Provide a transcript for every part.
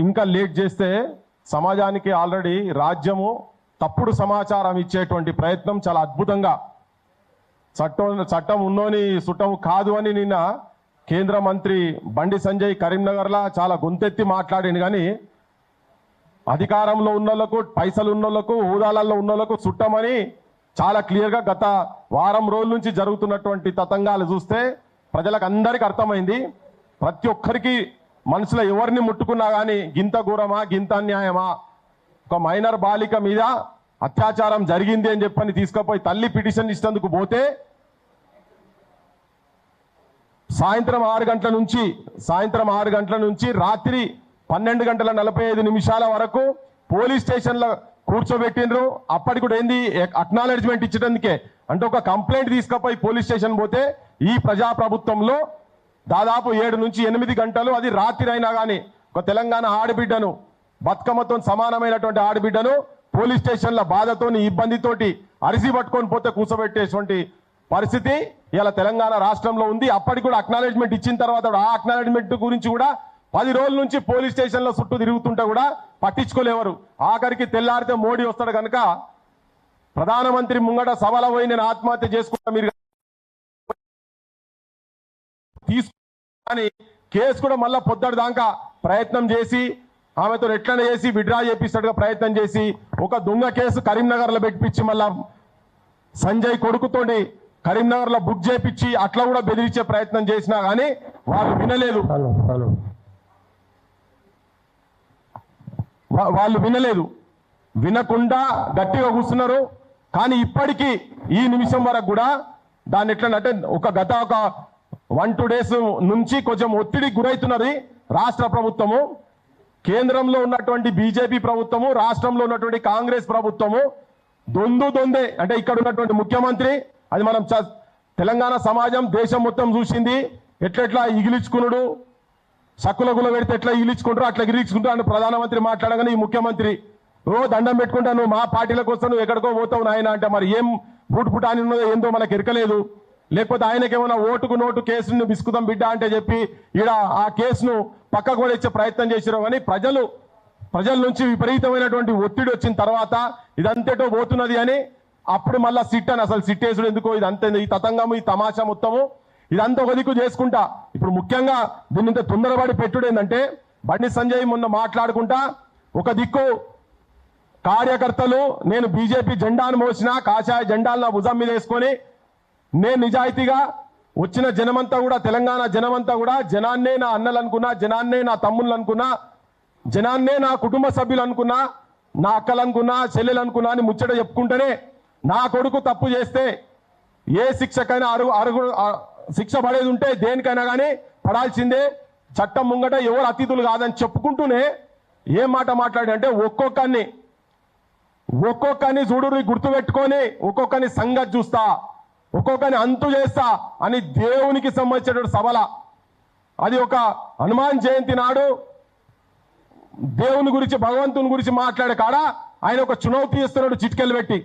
ఇంకా లేట్ చేస్తే సమాజానికి ఆల్రెడీ రాజ్యము తప్పుడు సమాచారం ఇచ్చేటువంటి ప్రయత్నం చాలా అద్భుతంగా చట్టం ఉన్నోని సుట్టం కాదు అని నిన్న కేంద్ర మంత్రి బండి సంజయ్ కరీంనగర్లో చాలా గొంతెత్తి మాట్లాడింది. కానీ అధికారంలో ఉన్నోళ్లకు, పైసలు ఉన్నోళ్లకు, హోదాలలో ఉన్నోళ్లకు చుట్టమని చాలా క్లియర్గా గత వారం రోజుల నుంచి జరుగుతున్నటువంటి తతంగాలు చూస్తే ప్రజలకు అందరికీ అర్థమైంది. ప్రతి ఒక్కరికి మనసులో ఎవరిని ముట్టుకున్నా కానీ గింత ఘోరమా, గింత అన్యాయమా, ఒక మైనర్ బాలిక మీద అత్యాచారం జరిగింది అని చెప్పని తీసుకుపోయి తల్లి పిటిషన్ ఇచ్చేందుకు పోతే సాయంత్రం 6 గంటల నుంచి రాత్రి 12:45 వరకు పోలీస్ స్టేషన్లో కూర్చోబెట్టిండ్రు. అప్పటికి కూడా ఏంది అక్నాలెడ్జ్మెంట్ ఇచ్చడానికి అంటే ఒక కంప్లైంట్ తీసుకుపోయి పోలీస్ స్టేషన్ పోతే ఈ ప్రజాప్రభుత్వంలో దాదాపు 7 నుంచి 8 గంటలు, అది రాత్రి అయినా కానీ ఒక తెలంగాణ ఆడబిడ్డను, బతుకమ్మతో సమానమైనటువంటి ఆడబిడ్డను పోలీస్ స్టేషన్ల బాధతోని, ఇబ్బందితోటి అరిసి పట్టుకొని పోతే కూర్చోబెట్టేటువంటి పరిస్థితి ఇలా తెలంగాణ రాష్ట్రంలో ఉంది. అప్పటికి కూడా అక్నాలెడ్జ్మెంట్ ఇచ్చిన తర్వాత ఆ అక్నాలెడ్జ్మెంట్ గురించి కూడా 10 రోజుల నుంచి పోలీస్ స్టేషన్లో చుట్టూ తిరుగుతుంటే కూడా పట్టించుకోలేవారు. ఆఖరికి తెల్లారితే మోడీ వస్తాడు కనుక ప్రధానమంత్రి ముంగట సభలో పోయి నేను ఆత్మహత్య చేసుకుంటా మీరు తీసుకుని కేసు కూడా మళ్ళా పొద్దుటి దాకా ప్రయత్నం చేసి ఆమెతో ఎట్లనే చేసి విడ్రా చేపిస్తాడుగా ప్రయత్నం చేసి ఒక దొంగ కేసు కరీంనగర్లో పెట్టించి మళ్ళా సంజయ్ కొడుకుతోటి కరీంనగర్లో బుక్ చేపించి అట్లా కూడా బెదిరించే ప్రయత్నం చేసినా కానీ వాళ్ళు వినలేదు. వినకుండా గట్టిగా కూర్చున్నారు. కానీ ఇప్పటికీ ఈ నిమిషం వరకు కూడా దాన్ని ఎట్లంటే గత 1-2 డేస్ నుంచి కొంచెం ఒత్తిడికి గురవుతున్నది రాష్ట్ర ప్రభుత్వము. కేంద్రంలో ఉన్నటువంటి బీజేపీ ప్రభుత్వము, రాష్ట్రంలో ఉన్నటువంటి కాంగ్రెస్ ప్రభుత్వము దొందే అంటే ఇక్కడ ఉన్నటువంటి ముఖ్యమంత్రి, అది మనం తెలంగాణ సమాజం దేశం మొత్తం చూసింది. ఎట్లెట్లా ఇగిలించుకున్నాడు, సక్కుల గుల పెడితే ఎట్లా ఇగిలించుకుంటారు అట్లా ఇగిలించుకుంటారు అని ప్రధానమంత్రి మాట్లాడగానే ఈ ముఖ్యమంత్రి దండం పెట్టుకుంటా, నువ్వు మా పార్టీలకు వస్తా, నువ్వు ఎక్కడికో పోతావు నాయన అంటే మరి ఏం బూటుపుటాని ఉన్నదో ఏందో మనకు ఎరకలేదు. లేకపోతే ఆయనకేమైనా ఓటుకు నోటు కేసును బిస్కుదాం బిడ్డ అంటే చెప్పి ఈడ ఆ కేసును పక్కకు కూడా ఇచ్చే ప్రయత్నం చేసినారు. కానీ ప్రజల నుంచి విపరీతమైనటువంటి ఒత్తిడి వచ్చిన తర్వాత ఇదంతేటో పోతున్నది అని అప్పుడు మళ్ళా సిట్ అని, అసలు సిట్ వేసుడు ఎందుకో, ఇదంతా ఈ తతంగము, ఈ తమాషా మొత్తము ఇదంతా ఒక దిక్కు చేసుకుంటా. ఇప్పుడు ముఖ్యంగా దీన్ని ఇంత తొందరపడి పెట్టుడు ఏంటంటే బండి సంజయ్ మొన్న మాట్లాడుకుంటా ఒక దిక్కు కార్యకర్తలు నేను బీజేపీ జెండాను మోసిన, కాషాయ జెండాలు నా భుజం మీద వేసుకొని నేను నిజాయితీగా వచ్చిన జనమంతా కూడా, తెలంగాణ జనమంతా కూడా జనాన్నే నా అన్నలు అనుకున్నా, జనాన్నే నా తమ్ముళ్ళు అనుకున్నా, జనాన్నే నా కుటుంబ సభ్యులు అనుకున్నా, నా అక్కలు అనుకున్నా, చెల్లెలు అనుకున్నా అని ముచ్చట చెప్పుకుంటేనే నా కొడుకు తప్పు చేస్తే ఏ శిక్షకైనా శిక్ష పడేది ఉంటే దేనికైనా కానీ పడాల్సిందే, చట్టం ముంగట ఎవరు అతిథులు కాదని చెప్పుకుంటూనే ఏం మాట మాట్లాడి అంటే ఒక్కొక్కరిని చూడుని గుర్తుపెట్టుకొని ఒక్కొక్కరిని సంగతి చూస్తా, ఒక్కొక్కరిని అంతు చేస్తా అని దేవునికి సంబంధించినటువంటి సభల, అది ఒక హనుమాన్ జయంతి నాడు దేవుని గురించి, భగవంతుని గురించి మాట్లాడే కాడ ఆయన ఒక చునౌతి ఇస్తున్నాడు చిట్కెలు పెట్టి.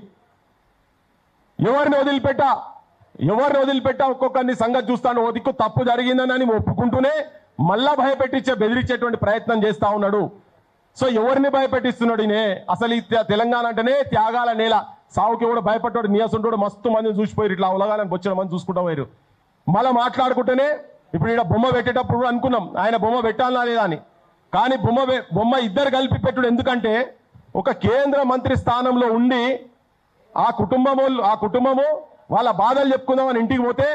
ఎవరిని వదిలిపెట్టా ఒక్కొక్కరిని సంగతి చూస్తాను, ఓ దిక్కు తప్పు జరిగిందని ఒప్పుకుంటూనే మళ్ళా భయపెట్టించే బెదిరించేటువంటి ప్రయత్నం చేస్తా ఉన్నాడు. సో ఎవరిని భయపెట్టిస్తున్నాడు ఈయన? అసలు ఈ తెలంగాణ అంటేనే త్యాగాల నేల, సావుకి కూడా భయపడ్డాడు, నీయసుంటాడు, మస్తు మందిని చూసిపోయారు, ఇట్లా అవలగాలని వచ్చిన మంది చూసుకుంటా పోయారు. మళ్ళీ మాట్లాడుకుంటేనే ఇప్పుడు ఈయన బొమ్మ పెట్టేటప్పుడు కూడా అనుకున్నాం ఆయన బొమ్మ పెట్టాలనా లేదా అని. కానీ బొమ్మ ఇద్దరు కలిపి పెట్టుడు ఎందుకంటే ఒక కేంద్ర మంత్రి స్థానంలో ఉండి ఆ కుటుంబము వాళ్ళ బాధలు చెప్పుకుందామని ఇంటికి పోతే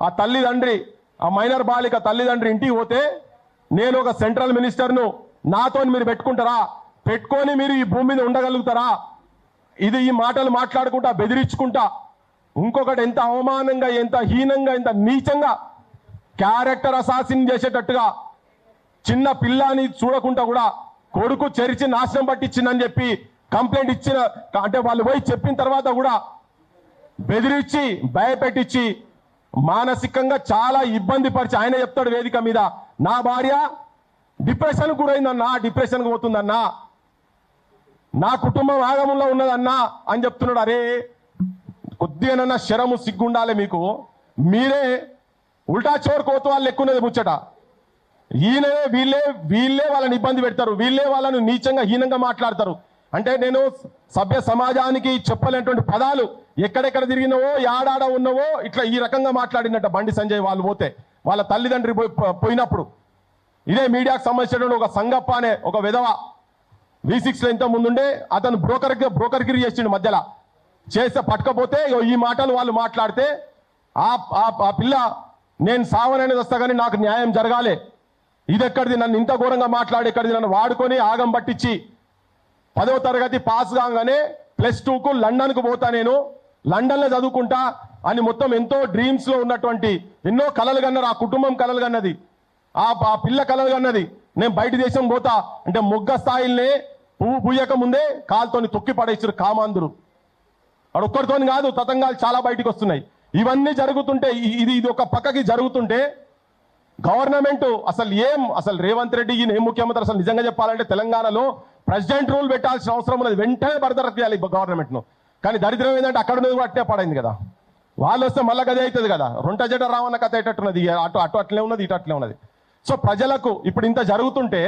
ఆ తల్లిదండ్రి, ఆ మైనర్ బాలిక తల్లిదండ్రి ఇంటికి పోతే నేను ఒక సెంట్రల్ మినిస్టర్ను, నాతో మీరు పెట్టుకొని మీరు ఈ భూమి మీద ఉండగలుగుతారా? ఇది ఈ మాటలు మాట్లాడుకుంటా బెదిరించుకుంటా, ఇంకొకటి ఎంత అవమానంగా, ఎంత హీనంగా, ఎంత నీచంగా క్యారెక్టర్ అసాసిన్ చేసేటట్టుగా చిన్న పిల్లని చూడకుండా కూడా కొడుకు చెరిచి నాశనం పట్టించిందని చెప్పి కంప్లైంట్ ఇచ్చిన, అంటే వాళ్ళు పోయి చెప్పిన తర్వాత కూడా బెదిరించి భయపెట్టించి మానసికంగా చాలా ఇబ్బంది పరిచి ఆయన చెప్తాడు వేదిక మీద, నా భార్య డిప్రెషన్ గురైందన్నా, డిప్రెషన్కి పోతుందన్నా, నా కుటుంబం ఆగమంలో ఉన్నదన్నా అని చెప్తున్నాడు. అరే కొద్దిగానన్నా శరము సిగ్గుండాలి మీకు, మీరే ఉల్టా చోర్ కోతవాళ్ళు ఎక్కున్నది ముచ్చట. ఈయనే వీళ్ళే వాళ్ళని ఇబ్బంది పెడతారు, వీళ్ళే వాళ్ళను నీచంగా హీనంగా మాట్లాడతారు. అంటే నేను సభ్య సమాజానికి చెప్పలేనటువంటి పదాలు ఎక్కడెక్కడ తిరిగినవో యాడాడ ఉన్నవో ఇట్లా ఈ రకంగా మాట్లాడినట్ట బండి సంజయ్ వాళ్ళు పోతే వాళ్ళ తల్లిదండ్రి పోయినప్పుడు. ఇదే మీడియాకు సంబంధించినటువంటి ఒక సంగప్ప అనే ఒక విధవ V6 లో ఇంత ముందుండే అతను బ్రోకర్గిరి చేసిండు, మధ్యలో చేస్తే పట్టుకపోతే ఈ మాటలు వాళ్ళు మాట్లాడితే ఆ పిల్ల నేను సావననేది వస్తా కానీ నాకు న్యాయం జరగాలి, ఇది ఎక్కడిది నన్ను ఇంత ఘోరంగా మాట్లాడి ఎక్కడిది నన్ను వాడుకొని ఆగం పట్టించి 10వ తరగతి పాస్ కాగానే +2కు లండన్కు పోతా, నేను లండన్లో చదువుకుంటా అని మొత్తం ఎంతో డ్రీమ్స్లో ఉన్నటువంటి ఎన్నో కలలు కన్నారు. ఆ కుటుంబం కలలు కన్నది, ఆ పిల్ల కలలు కన్నది నేను బయట దేశం పోతా అంటే మొగ్గ స్థాయిల్నే పువ్వు పూయక ముందే కాలుతోని తొక్కి పడేసారు కామాంధురు. వాడు ఒక్కరితోని కాదు, తతంగాలు చాలా బయటికి వస్తున్నాయి. ఇవన్నీ జరుగుతుంటే ఇది ఒక పక్కకి జరుగుతుంటే గవర్నమెంట్ అసలు రేవంత్ రెడ్డి ఈయన ఏం ముఖ్యమంత్రి అసలు నిజంగా చెప్పాలంటే తెలంగాణలో ప్రెసిడెంట్ రూల్ పెట్టాల్సిన అవసరం ఉన్నది, వెంటనే బర్తరఫ్ చేయాలి గవర్నమెంట్ను. కానీ దరిద్రం ఏంటంటే అక్కడ ఉన్నది కూడా అట్టే పడైంది కదా, వాళ్ళు వస్తే మళ్ళీ గదే అవుతుంది కదా, రొంట జడ రావన్న కథ అయ్యేటట్టున్నది, అటు అట్లే ఉన్నది ఇటు అట్లే ఉన్నది. సో ప్రజలకు ఇప్పుడు ఇంత జరుగుతుంటే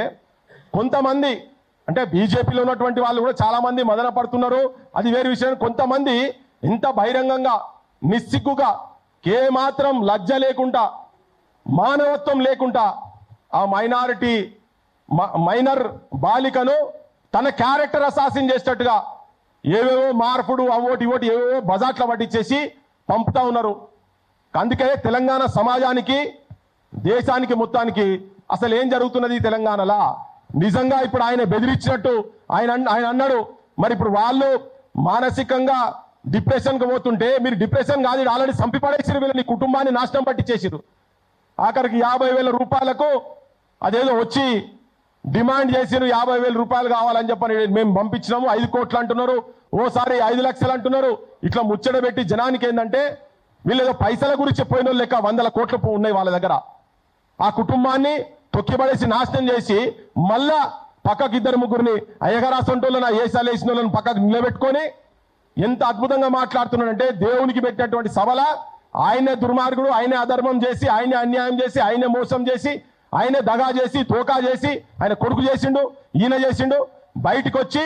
కొంతమంది అంటే బీజేపీలో ఉన్నటువంటి వాళ్ళు కూడా చాలా మంది మదన పడుతున్నారు, అది వేరే విషయం. కొంతమంది ఇంత బహిరంగంగా నిస్సిగ్గుగా ఏమాత్రం లజ్జ లేకుండా మానవత్వం లేకుండా ఆ మైనర్ బాలికను తన క్యారెక్టర్ అసాసిన్ చేసేటట్టుగా ఏవేవో మార్పుడు అవోటి ఇవోటి ఏవేవో బజాట్ల పట్టించేసి పంపుతా ఉన్నారు. అందుకే తెలంగాణ సమాజానికి దేశానికి మొత్తానికి అసలు ఏం జరుగుతున్నది తెలంగాణలో నిజంగా ఇప్పుడు ఆయన బెదిరించినట్టు ఆయన అన్నాడు. మరి ఇప్పుడు వాళ్ళు మానసికంగా డిప్రెషన్కి పోతుంటే మీరు డిప్రెషన్ కాదు ఆల్రెడీ చంపిపడేసిరు, వీళ్ళని కుటుంబాన్ని నాశనం పట్టించేసిరు. ఆఖరికి 50,000 రూపాయలకు అదేదో వచ్చి డిమాండ్ చేసిరు, 50,000 రూపాయలు కావాలని చెప్పని మేము పంపించినాము, 5 కోట్లు అంటున్నారు, ఓసారి 5 లక్షలు అంటున్నారు. ఇట్లా ముచ్చట పెట్టి జనానికి ఏంటంటే వీళ్ళు ఏదో పైసల గురించి పోయిన వాళ్ళు లెక్క 100 కోట్లు ఉన్నాయి వాళ్ళ దగ్గర. ఆ కుటుంబాన్ని తొక్కిపడేసి నాశనం చేసి మళ్ళా పక్కకు 2-3 అయ్యగారాసంటోళ్ళని ఏసాలు వేసిన వాళ్ళని పక్కకు నిలబెట్టుకొని ఎంత అద్భుతంగా మాట్లాడుతున్నాడంటే దేవునికి పెట్టినటువంటి సభల ఆయనే దుర్మార్గుడు, ఆయనే అధర్మం చేసి, ఆయనే అన్యాయం చేసి, ఆయనే మోసం చేసి, ఆయనే దగా చేసి, తోకా చేసి, ఆయన కొడుకు చేసిండు, ఈయన చేసిండు. బయటికి వచ్చి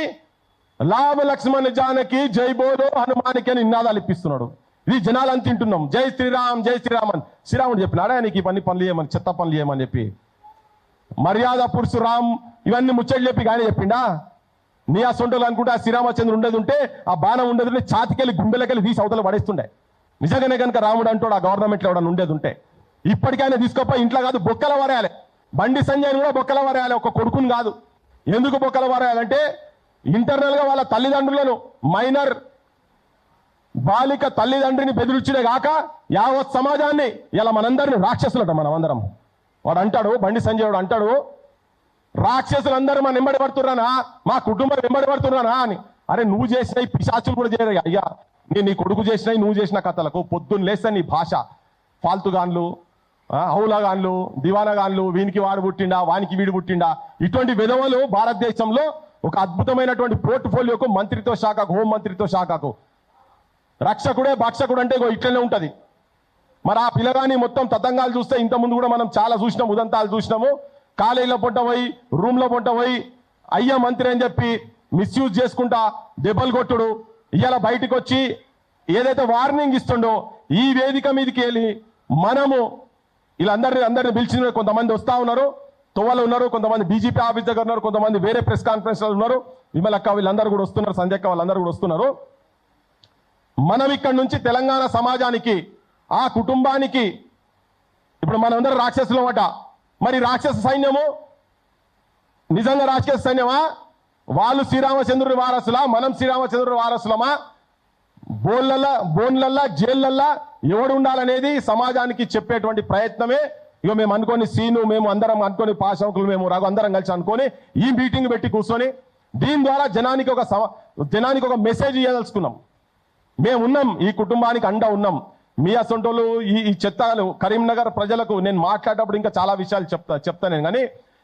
లాభ లక్ష్మణ జానకి జై బోధో హనుమానికి అని నినాదాలు ఇప్పిస్తున్నాడు. ఇది జనాలు అని తింటున్నాం. జై శ్రీరామ్ జై శ్రీరామ్ అని శ్రీరాముడు చెప్పినాడా నీకు ఈ పనులు చేయమని, చెత్త పనులు చేయమని చెప్పి? మర్యాద పురుషురామ్ ఇవన్నీ ముచ్చట్లు చెప్పి ఆయన చెప్పిండా? నీ ఆ సొంటలు అనుకుంటే ఆ శ్రీరామచంద్రుడు ఉండేది ఉంటే ఆ బాణం ఉండేది ఉంటే ఛాతికెళ్ళి గుండెలకెళ్ళి తీసి అవతల పడేస్తుండే. నిజంగానే కనుక రాముడు అంటాడు ఆ గవర్నమెంట్లో ఎవడన్నా ఉండేది ఉంటే ఇప్పటికైనా తీసుకోపోయి ఇంట్లో కాదు బొక్కల వరేయాలి. బండి సంజయ్ని కూడా బొక్కల వరేయాలి, ఒక కొడుకుని కాదు. ఎందుకు బొక్కల వరేయాలంటే ఇంటర్నల్గా వాళ్ళ తల్లిదండ్రులను మైనర్ బాలిక తల్లిదండ్రిని బెదిరించడే కాక యావత్ సమాజాన్ని ఇలా మనందరినీ రాక్షసులట మనమందరం. వాడు అంటాడు, బండి సంజయ్ వాడు అంటాడు, రాక్షసులందరూ మన వెంబడి పడుతున్నానా, మా కుటుంబం వెంబడి పడుతున్నానా అని. అరే నువ్వు చేసిన ఈ పిశాచులు కూడా చేయరు అయ్యా, నీ కొడుకు చేసినాయి నువ్వు చేసిన కథలకు పొద్దున్న లేస్తే నీ భాష ఫాల్తుగాన్లు, హౌలగాన్లు, దివానగాన్లు, వీనికి వాడు పుట్టిండా వానికి వీడు పుట్టిండా, ఇటువంటి విధవలు భారతదేశంలో ఒక అద్భుతమైనటువంటి పోర్ట్ఫోలియోకు మంత్రిత్వ శాఖకు, హోం మంత్రిత్వ శాఖకు రక్షకుడే భక్షకుడు అంటే ఇట్లనే ఉంటది. మరి ఆ పిల్లగాని మొత్తం తతంగాలు చూస్తే ఇంతకుముందు కూడా మనం చాలా చూసినాం, ఉదంతాలు చూసినాము. కాలేజీలో పొంట పోయి రూమ్లో పొంట పోయి అయ్యా మంత్రి అని చెప్పి మిస్యూజ్ చేసుకుంటా దెబ్బలు కొట్టుడు, ఇవాళ బయటకు వచ్చి ఏదైతే వార్నింగ్ ఇస్తుండో ఈ వేదిక మీదకి వెళ్ళి మనము వీళ్ళందరినీ పిలిచిన కొంతమంది వస్తూ ఉన్నారు, తొవ్వలు ఉన్నారు, కొంతమంది బీజేపీ ఆఫీస్ దగ్గర ఉన్నారు, కొంతమంది వేరే ప్రెస్ కాన్ఫరెన్స్లో ఉన్నారు, విమలక్క వీళ్ళందరూ కూడా వస్తున్నారు, సంధ్యక్క వాళ్ళందరూ కూడా వస్తున్నారు. మనం ఇక్కడ నుంచి తెలంగాణ సమాజానికి ఆ కుటుంబానికి ఇప్పుడు మనందరం రాక్షసులం అట. మరి రాక్షస సైన్యము నిజంగా రాక్షస సైన్యమా? వాళ్ళు శ్రీరామచంద్రుడి వారసులా, మనం శ్రీరామచంద్రుడి వారసులమా? బోన్లల్లా జైళ్ళల్లా ఎవడు ఉండాలనేది సమాజానికి చెప్పేటువంటి ప్రయత్నమే. ఇక మేము అనుకోని సీను, మేము అందరం అనుకోని పాశంకులు, మేము రఘు అందరం కలిసి అనుకొని ఈ మీటింగ్ పెట్టి కూర్చొని దీని ద్వారా జనానికి ఒక మెసేజ్ ఇవ్వదలుచుకున్నాం. మేము ఉన్నాం, ఈ కుటుంబానికి అండ ఉన్నాం. మీ అసొంటోళ్ళు ఈ చెత్తలు కరీంనగర్ ప్రజలకు నేను మాట్లాడేటప్పుడు ఇంకా చాలా విషయాలు చెప్తా నేను. కానీ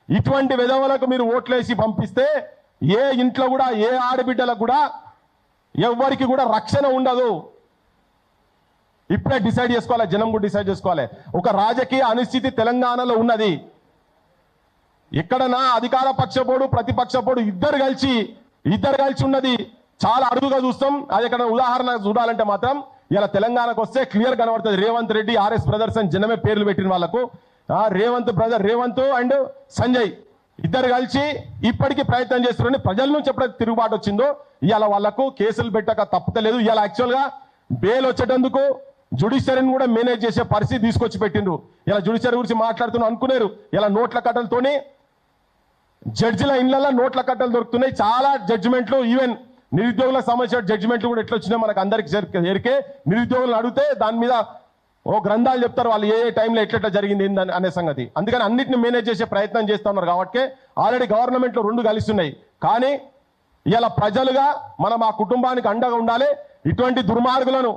ఇటువంటి విధవలకు మీరు ఓట్లేసి పంపిస్తే ఏ ఇంట్లో కూడా ఏ ఆడబిడ్డలకు కూడా ఎవరికి కూడా రక్షణ ఉండదు. ఇప్పుడే డిసైడ్ చేసుకోవాలి, జనం కూడా డిసైడ్ చేసుకోవాలి. ఒక రాజకీయ అనిశ్చితి తెలంగాణలో ఉన్నది. ఎక్కడన్నా అధికార పక్షపోడు ప్రతిపక్షపోడు ఇద్దరు కలిసి ఉన్నది చాలా అరుదుగా చూస్తాం. అది ఎక్కడ ఉదాహరణ చూడాలంటే మాత్రం ఇలా తెలంగాణకు వస్తే క్లియర్ కనబడుతుంది. రేవంత్ రెడ్డి, ఆర్ఎస్ బ్రదర్స్ అని జనమే పేర్లు పెట్టిన వాళ్ళకు రేవంత్ అండ్ సంజయ్ ఇద్దరు కలిసి ఇప్పటికీ ప్రయత్నం చేస్తున్నారని ప్రజల నుంచి ఎప్పుడైతే తిరుగుబాటు వచ్చిందో ఇవాళ వాళ్లకు కేసులు పెట్టక తప్పుతలేదు. ఇవాళ యాక్చువల్గా బెయిల్ వచ్చేటందుకు జ్యుడిషియరీని కూడా మేనేజ్ చేసే పరిస్థితి తీసుకొచ్చి పెట్టిండ్రు. ఇలా జ్యుడిషియరీ గురించి మాట్లాడుతున్నా అనుకున్నారు. ఇలా నోట్ల కట్టలతోని జడ్జిల ఇళ్లలో నోట్ల కట్టలు దొరుకుతున్నాయి. చాలా జడ్జిమెంట్లు, ఈవెన్ నిరుద్యోగులకు సంబంధించిన జడ్జిమెంట్లు కూడా ఎట్లా వచ్చినా మనకు అందరికి ఎరికే. నిరుద్యోగులను అడిగితే దాని మీద ఓ గ్రంథాలు చెప్తారు వాళ్ళు ఏ టైంలో ఎట్లా జరిగింది అనే సంగతి. అందుకని అన్నింటిని మేనేజ్ చేసే ప్రయత్నం చేస్తా ఉన్నారు. కాబట్టి ఆల్రెడీ గవర్నమెంట్లో రెండు కలిసి ఉన్నాయి. కానీ ఇలా ప్రజలుగా మనం ఆ కుటుంబానికి అండగా ఉండాలి. ఇటువంటి దుర్మార్గులను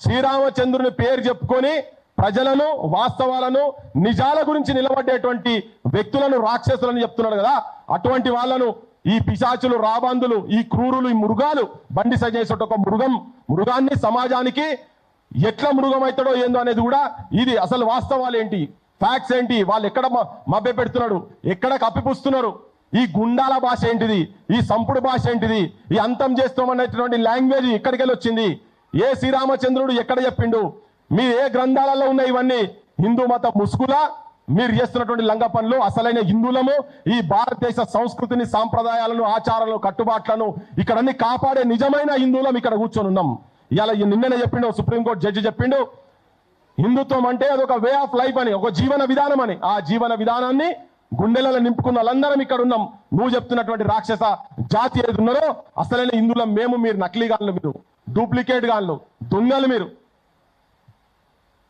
శ్రీరామచంద్రుని పేరు చెప్పుకొని ప్రజలను, వాస్తవాలను, నిజాల గురించి నిలబడేటువంటి వ్యక్తులను రాక్షసులని చెప్తున్నాడు కదా, అటువంటి వాళ్ళను ఈ పిశాచులు, రాబందులు, ఈ క్రూరులు, ఈ మృగాలు, బండి సంజయ్ ఒక మృగాన్ని సమాజానికి ఎట్లా మృగం అవుతాడో ఏందో అనేది కూడా ఇది అసలు వాస్తవాలు ఏంటి, ఫ్యాక్ట్స్ ఏంటి, వాళ్ళు ఎక్కడ మభ్య పెడుతున్నాడు, ఎక్కడ కప్పిపుస్తున్నారు, ఈ గుండాల భాష ఏంటిది, ఈ సంపుడు భాష ఏంటిది, ఈ అంతం చేస్తామనేటువంటి లాంగ్వేజ్ ఎక్కడికి వెళ్ళి వచ్చింది, ఏ శ్రీరామచంద్రుడు ఎక్కడ చెప్పిండు, మీరు ఏ గ్రంథాలలో ఉన్నాయి ఇవన్నీ, హిందూ మత ముసుగులా మీరు చేస్తున్నటువంటి లంగ పనులు. అసలైన హిందువులము ఈ భారతదేశ సంస్కృతిని, సాంప్రదాయాలను, ఆచారాలను, కట్టుబాట్లను ఇక్కడ అన్ని కాపాడే నిజమైన హిందువులం ఇక్కడ కూర్చొని ఉన్నాం. ఇలా నిన్ననే చెప్పిండు సుప్రీంకోర్టు జడ్జి చెప్పిండు, హిందుత్వం అంటే అదొక వే ఆఫ్ లైఫ్ అని, ఒక జీవన విధానం అని. ఆ జీవన విధానాన్ని గుండెలలో నింపుకున్న వాళ్ళందరం ఇక్కడ ఉన్నాం. నువ్వు చెప్తున్నటువంటి రాక్షస జాతి ఏది ఉన్నారో అసలైన హిందువులం మేము, మీరు నకిలీ గాన్లు, మీరు డూప్లికేట్ గాన్లు, దొంగలు మీరు.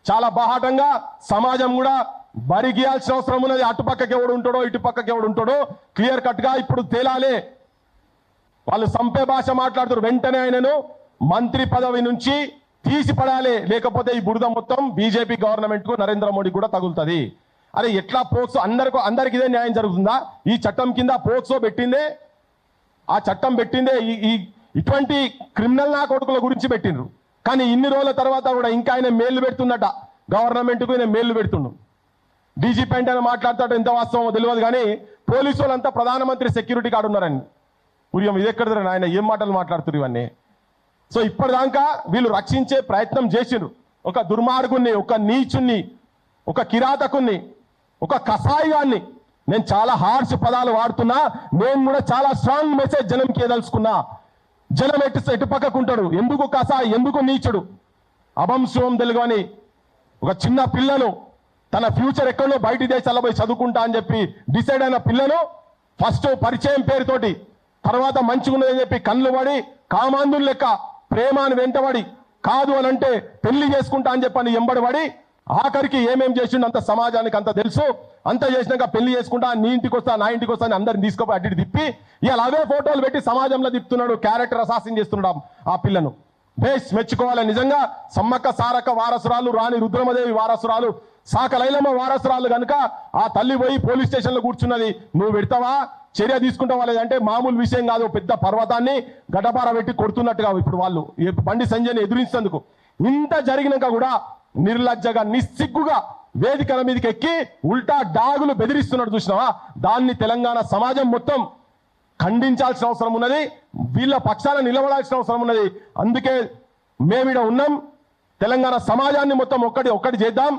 చాలా బాహాటంగా సమాజం కూడా బరి గీయాల్సిన అవసరం ఉన్నది. అటుపక్కకి ఎవడు ఉంటాడో ఇటుపక్కకి ఎవడు ఉంటాడో క్లియర్ కట్ గా ఇప్పుడు తేలాలే. వాళ్ళు సంపే భాష మాట్లాడుతారు. వెంటనే ఆయనను మంత్రి పదవి నుంచి తీసి పడాలి, లేకపోతే ఈ బురద మొత్తం బీజేపీ గవర్నమెంట్ కు, నరేంద్ర మోడీ కూడా తగులుతుంది. అరే ఎట్లా పోక్సో అందరికి ఇదే న్యాయం జరుగుతుందా? ఈ చట్టం కింద పోక్సో పెట్టిందే, ఆ చట్టం పెట్టిందే ఇటువంటి క్రిమినల్ నా కొడుకుల గురించి పెట్టిండ్రు. కానీ ఇన్ని రోజుల తర్వాత కూడా ఇంకా ఆయన మేలు పెడుతుందట గవర్నమెంట్కు, ఆయన మేలు పెడుతుండు. డీజీపీ అంటే మాట్లాడతాడు, ఎంత వాస్తవమో తెలియదు. కానీ పోలీసు వాళ్ళంతా ప్రధానమంత్రి సెక్యూరిటీ కార్డు ఉన్నారని పురియం. ఇది ఎక్కడ ఆయన ఏం మాటలు మాట్లాడుతున్నారు ఇవన్నీ. సో ఇప్పటిదాకా వీళ్ళు రక్షించే ప్రయత్నం చేసిండ్రు. ఒక దుర్మార్గుణ్ణి, ఒక నీచుణ్ణి, ఒక కిరాతకుణ్ణి, ఒక కసాయిగాన్ని. నేను చాలా హార్ష్ పదాలు వాడుతున్నా, నేను కూడా చాలా స్ట్రాంగ్ మెసేజ్ జనంకి ఏదలుచుకున్నా. జనం ఎటు పక్కకుంటాడు, ఎందుకు కసాయి, ఎందుకు నీచుడు, అభంశువం తెలుగుని ఒక చిన్న పిల్లను తన ఫ్యూచర్ ఎక్కడో బయటి దేశాల్లో పోయి చదువుకుంటా అని చెప్పి డిసైడ్ అయిన పిల్లను ఫస్ట్ పరిచయం పేరుతోటి, తర్వాత మంచిగున్నదని చెప్పి కళ్ళు పడి కామాంధులు లెక్క ప్రేమాన్ని వెంటబడి, కాదు అని అంటే పెళ్లి చేసుకుంటా అని చెప్పని ఎంబడిపడి, ఆఖరికి ఏమేం చేసిండు అంత సమాజానికి అంత తెలుసు. అంత చేసినాక పెళ్లి చేసుకుంటా, నీ ఇంటికి వస్తా, నా ఇంటికి వస్తా అని అందరిని తీసుకుపోయి అడ్డి తిప్పి ఇవాళ అవే ఫోటోలు పెట్టి సమాజంలో తిప్పుతున్నాడు. క్యారెక్టర్ అసాసిన్ చేస్తున్నాడు ఆ పిల్లను. బేస్ మెచ్చుకోవాలి నిజంగా. సమ్మక్క సారక్క వారసురాలు, రాణి రుద్రమదేవి వారసురాలు, సాకలైలమ్మ వారసురాలు కనుక ఆ తల్లి పోయి పోలీస్ స్టేషన్లో కూర్చున్నది. నువ్వు పెడతావా, చర్య తీసుకుంటావా లేదంటే మామూలు విషయం కాదు. పెద్ద పర్వతాన్ని గడపార పెట్టి కొడుతున్నట్టుగా ఇప్పుడు వాళ్ళు బండి సంజయ్ని ఎదురించేందుకు. ఇంత జరిగినాక కూడా నిర్లజ్జగా, నిస్సిగ్గుగా వేదికల మీదకి ఎక్కి ఉల్టా డాగులు బెదిరిస్తున్నాడు చూసినావా. దాన్ని తెలంగాణ సమాజం మొత్తం ఖండించాల్సిన అవసరం ఉన్నది, వీళ్ళ పక్షాన నిలబడాల్సిన అవసరం ఉన్నది. అందుకే మేమిడ ఉన్నాం. తెలంగాణ సమాజాన్ని మొత్తం ఒక్కటి చేద్దాం.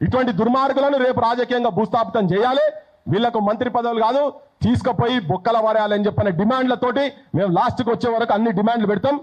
ఇటువంటి దుర్మార్గులను రేపు రాజకీయంగా భూస్థాపితం చేయాలి. వీళ్లకు మంత్రి పదవులు కాదు, తీసుకుపోయి బొక్కల వారేయాలని చెప్పిన డిమాండ్లతోటి మేము లాస్ట్కి వచ్చే వరకు అన్ని డిమాండ్లు పెడతాం.